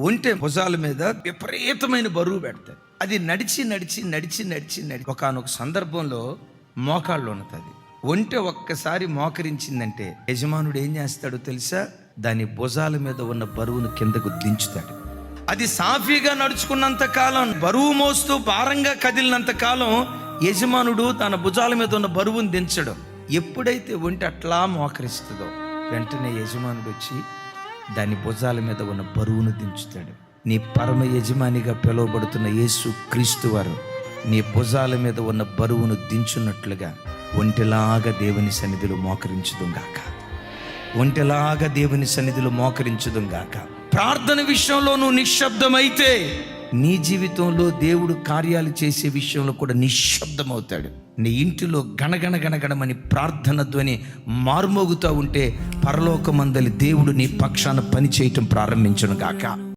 ఒంటె భుజాల మీద విపరీతమైన బరువు పెడతాయి. అది నడిచి ఒకానొక సందర్భంలో మోకాళ్ళు ఉన్నది. ఒంటె ఒక్కసారి మోకరించిందంటే యజమానుడు ఏం చేస్తాడో తెలుసా? దాని భుజాల మీద ఉన్న బరువును కిందకు దించుతాడు. అది సాఫీగా నడుచుకున్నంత కాలం, బరువు మోస్తూ భారంగా కదిలినంత కాలం యజమానుడు తన భుజాల మీద ఉన్న బరువును దించడం. ఎప్పుడైతే ఒంటె అట్లా మోకరిస్తుందో వెంటనే యజమానుడు వచ్చి దాని భుజాల మీద ఉన్న బరువును దించుతాడు. నీ పరమ యజమానిగా పిలువబడుతున్న యేసు క్రీస్తు వారు నీ భుజాల మీద ఉన్న బరువును దించున్నట్లుగా ఒంటెలాగా దేవుని సన్నిధిలో మోకరించుదుంగాక. ఒంటెలాగా దేవుని సన్నిధిలో మోకరించుదుంగాక. ప్రార్థన విషయంలో నువ్వు నిశ్శబ్దమైతే నీ జీవితంలో దేవుడు కార్యాలు చేసే విషయంలో కూడా నిశ్శబ్దమవుతాడు. నీ ఇంటిలో గణగణమని ప్రార్థన ధ్వని మారుమోగుతూ ఉంటే పరలోకమందలి దేవుడు నీ పక్షాన పని చేయటం ప్రారంభించును గాక.